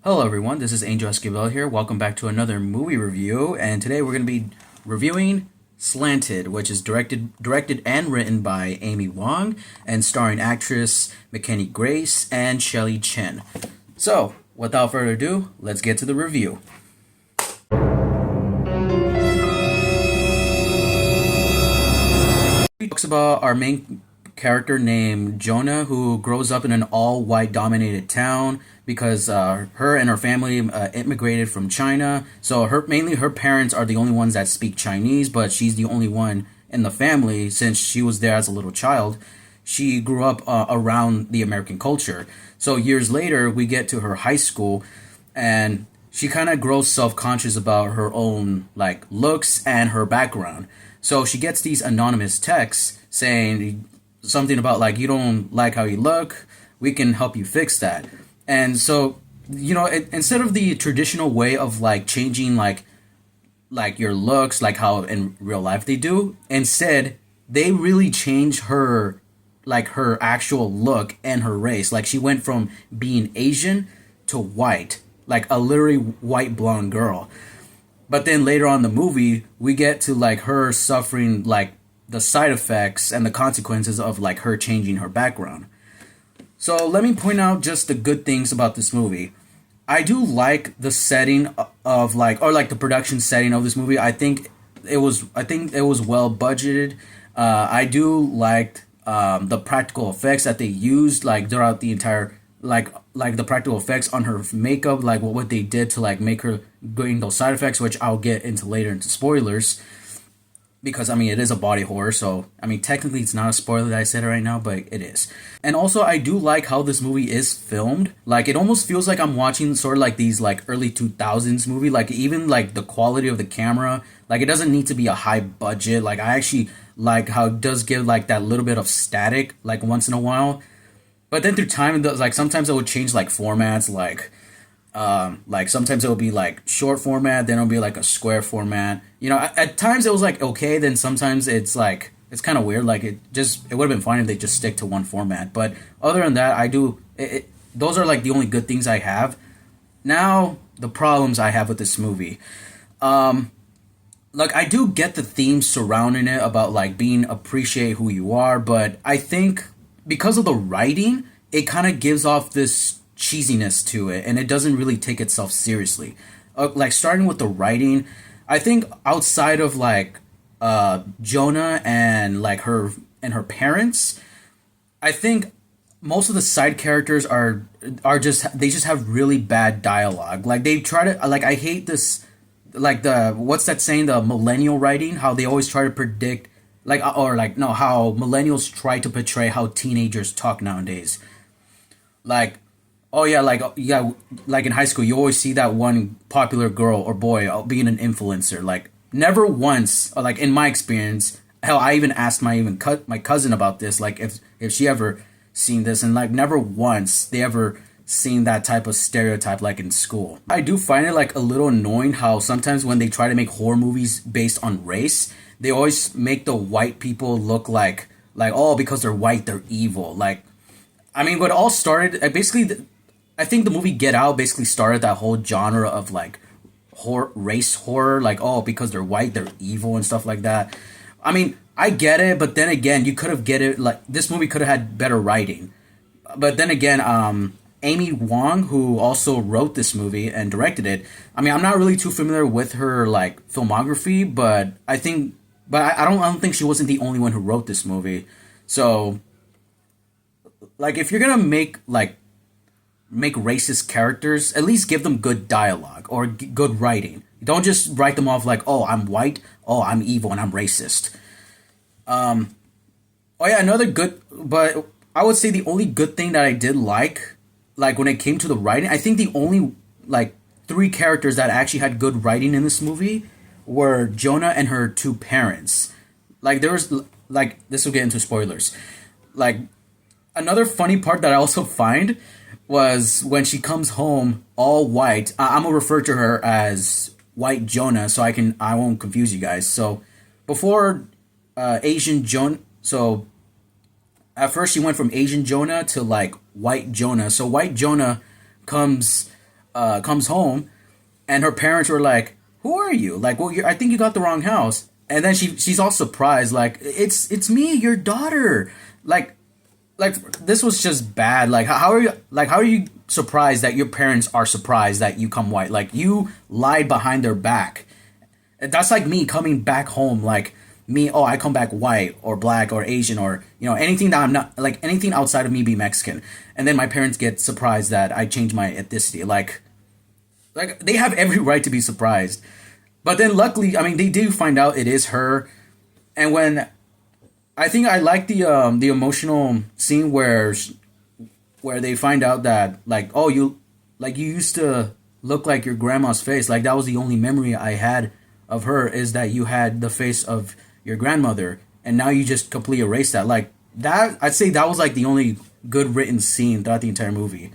Hello everyone, this is Angel Esquivel here. Welcome back to another movie review, and today we're going to be reviewing Slanted, which is directed and written by Amy Wong and starring actress McKenny Grace and Shelley Chen. So, without further ado, let's get to the review. It talks about our main character named Jonah, who grows up in an all-white dominated town because her and her family immigrated from China. So mainly her parents are the only ones that speak Chinese, but she's the only one in the family since she was there as a little child. She grew up around the American culture. So years later, we get to her high school, and she kind of grows self-conscious about her own like looks and her background. So she gets these anonymous texts saying something about like, you don't like how you look, we can help you fix that. And so, instead of the traditional way of like changing like your looks, like how in real life they do, instead they really change her, like her actual look and her race. Like she went from being Asian to white, like a literally white blonde girl. But then later on in the movie, we get to like her suffering like the side effects and the consequences of like her changing her background. So let me point out just the good things about this movie. I do like the setting of like, or like the production setting of this movie. I think it was well budgeted. I do like the practical effects that they used like throughout the entire like the practical effects on her makeup, like what they did to like make her getting those side effects, which I'll get into later into spoilers. Because I mean it is a body horror, so I mean technically it's not a spoiler that I said it right now, but it is. And also I do like how this movie is filmed. Like it almost feels like I'm watching sort of like these like early 2000s movie. Like even like the quality of the camera, like it doesn't need to be a high budget. Like I actually like how it does give like that little bit of static like once in a while. But then through time, like sometimes it would change like formats, like sometimes it'll be like short format, then it'll be like a square format. At times it was like okay, then sometimes it's like it's kind of weird. Like it would have been fine if they just stick to one format. But other than that, those are like the only good things I have. Now the problems I have with this movie. Like I do get the themes surrounding it about like being appreciate who you are, but I think because of the writing, it kind of gives off this cheesiness to it, and it doesn't really take itself seriously. Like starting with the writing, I think outside of like Jonah and like her parents, I think most of the side characters are just have really bad dialogue. Like they try to like I hate this like the what's that saying, the millennial writing, how they always try to predict like or like no how millennials try to portray how teenagers talk nowadays. Like oh yeah, like in high school, you always see that one popular girl or boy being an influencer. Like never once, or like in my experience, hell, I even asked my cousin about this, like if she ever seen this, and like never once they ever seen that type of stereotype like in school. I do find it like a little annoying how sometimes when they try to make horror movies based on race, they always make the white people look like oh because they're white they're evil. Like I mean, what all started basically. I think the movie Get Out basically started that whole genre of like race horror, like oh because they're white they're evil and stuff like that. I mean I get it, but then again you could have get it like this movie could have had better writing. But then again, Amy Wong, who also wrote this movie and directed it. I mean I'm not really too familiar with her like filmography, but I don't think she wasn't the only one who wrote this movie. So like if you're gonna make racist characters, at least give them good dialogue or good writing. Don't just write them off like, oh, I'm white, oh, I'm evil, and I'm racist. Oh yeah, but I would say the only good thing that I did like when it came to the writing, I think the only like three characters that actually had good writing in this movie were Jonah and her two parents. Like there was like this will get into spoilers. Like another funny part that I also find was when she comes home all white. I'm gonna refer to her as White Jonah so I won't confuse you guys. So before Asian Jonah, so at first she went from Asian Jonah to like White Jonah. So White Jonah comes comes home, and her parents were like, "Who are you?" Like, "Well, I think you got the wrong house." And then she's all surprised, like, "It's me, your daughter." Like, this was just bad. Like, how are you surprised that your parents are surprised that you come white? Like, you lied behind their back. That's like me coming back home, like me. Oh, I come back white or black or Asian or anything that I'm not, like anything outside of me be Mexican, and then my parents get surprised that I change my ethnicity. Like they have every right to be surprised. But then luckily, I mean, they do find out it is her, and when I think I like the emotional scene where they find out that, like, oh, you used to look like your grandma's face. Like, that was the only memory I had of her, is that you had the face of your grandmother, and now you just completely erased that. Like, that, I'd say that was like the only good written scene throughout the entire movie.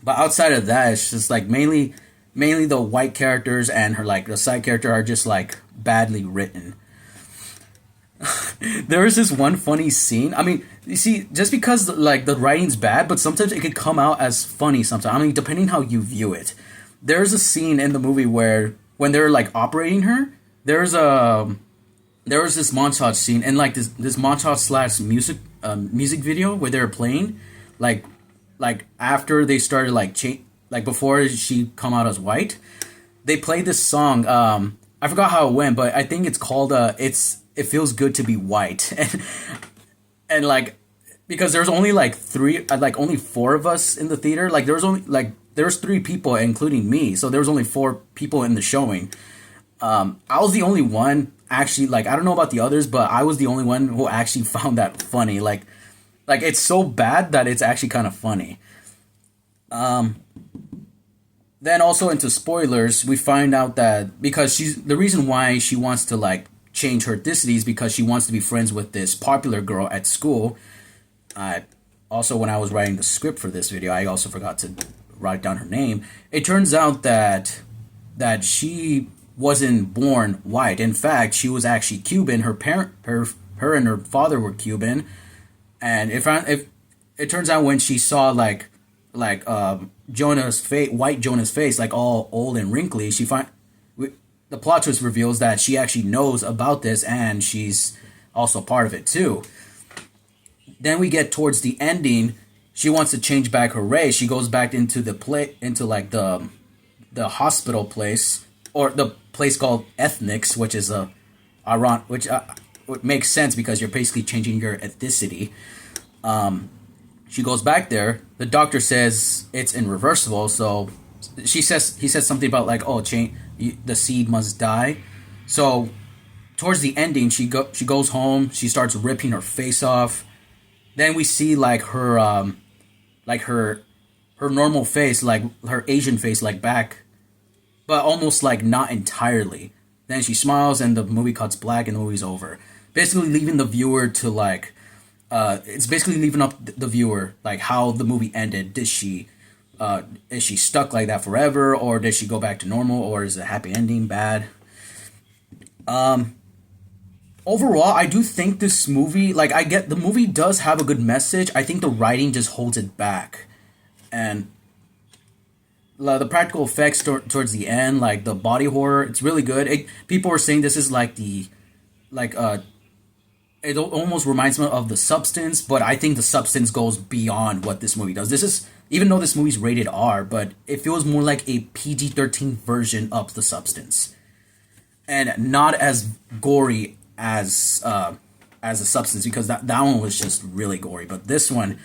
But outside of that, it's just like mainly the white characters and her, like, the side character are just like badly written. There is this one funny scene. I mean, you see, just because like the writing's bad, but sometimes it could come out as funny. Sometimes, I mean, depending how you view it. There's a scene in the movie where when they're like operating her, there's a there was this montage scene, and like this montage slash music video where they're playing, like after they started like like before she come out as white, they played this song. I forgot how it went, but I think it's called it feels good to be white. And like, because there's only like only four of us in the theater. Like there was three people including me, so there was only four people in the showing. I was the only one actually, like, I don't know about the others, but I was the only one who actually found that funny. Like it's so bad that it's actually kind of funny. Then also into spoilers, we find out that because the reason why she wants to like change her ethnicity is because she wants to be friends with this popular girl at school. Also, when I was writing the script for this video, I also forgot to write down her name. It turns out that she wasn't born white. In fact, she was actually Cuban. Her and her father were Cuban. And if it turns out, when she saw like Jonah's face, white Jonah's face, like all old and wrinkly, the plot twist reveals that she actually knows about this, and she's also part of it too. Then we get towards the ending. She wants to change back her race. She goes back into into like the hospital place, or the place called Ethnics, which is which makes sense because you're basically changing your ethnicity. She goes back there. The doctor says it's irreversible, so he says something about like, oh, the seed must die. So towards the ending, she goes home. She starts ripping her face off. Then we see like her her normal face, like her Asian face, like back, but almost like not entirely. Then she smiles, and the movie cuts black, and the movie's over. Basically, leaving the viewer to like, it's basically leaving up the viewer like how the movie ended. Is she stuck like that forever, or did she go back to normal, or is it a happy ending? Bad. Overall, I do think this movie, like, I get the movie does have a good message. I think the writing just holds it back, and the practical effects towards the end, like the body horror, it's really good. People are saying this is like it almost reminds me of The Substance, but I think The Substance goes beyond what this movie does. This is, even though this movie's rated R, but it feels more like a PG-13 version of The Substance, and not as gory as The Substance, because that one was just really gory. But this one,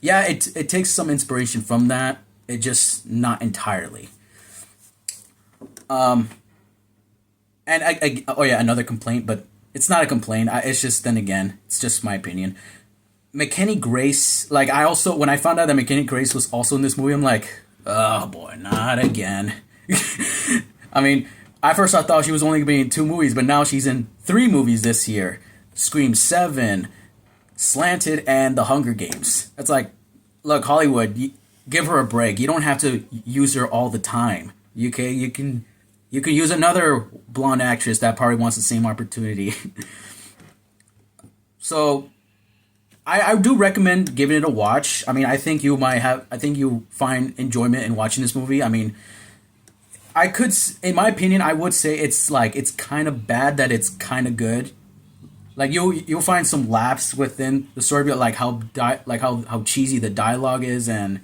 yeah, it takes some inspiration from that. It just not entirely. And oh yeah, another complaint, but it's not a complaint. It's just, then again, it's just my opinion. McKenny Grace, like, I also, when I found out that McKenny Grace was also in this movie, I'm like, oh boy, not again. I mean, at first I thought she was only going to be in 2 movies, but now she's in 3 movies this year. Scream 7, Slanted, and The Hunger Games. It's like, look, Hollywood, give her a break. You don't have to use her all the time. Okay, you can use another blonde actress that probably wants the same opportunity. So, I do recommend giving it a watch. I mean, I think you find enjoyment in watching this movie. I mean, in my opinion, I would say it's kind of bad that it's kind of good. Like you'll find some laughs within the story, but like how cheesy the dialogue is, and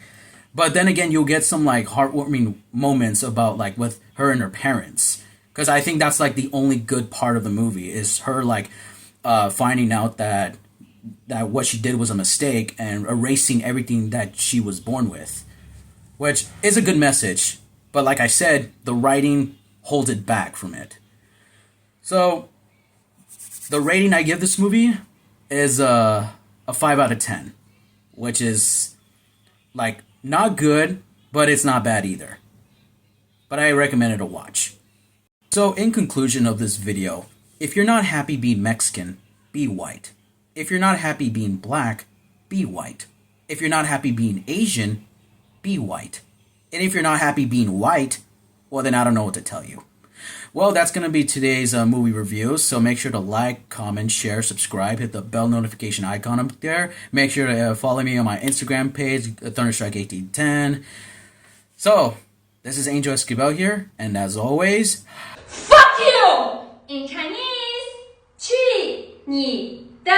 but then again, you'll get some like heartwarming moments about like with her and her parents, because I think that's like the only good part of the movie is her like finding out that what she did was a mistake and erasing everything that she was born with, which is a good message. But like I said, the writing holds it back from it. So the rating I give this movie is a 5 out of 10, which is like not good, but it's not bad either. But I recommend it a watch. So in conclusion of this video, if you're not happy being Mexican, be white. If you're not happy being black, be white. If you're not happy being Asian, be white. And if you're not happy being white, well then I don't know what to tell you. Well, that's going to be today's movie review. So make sure to like, comment, share, subscribe, hit the bell notification icon up there. Make sure to follow me on my Instagram page, Thunderstrike1810. So, this is Angel Esquivel here, and as always, fuck you! In Chinese, 去你的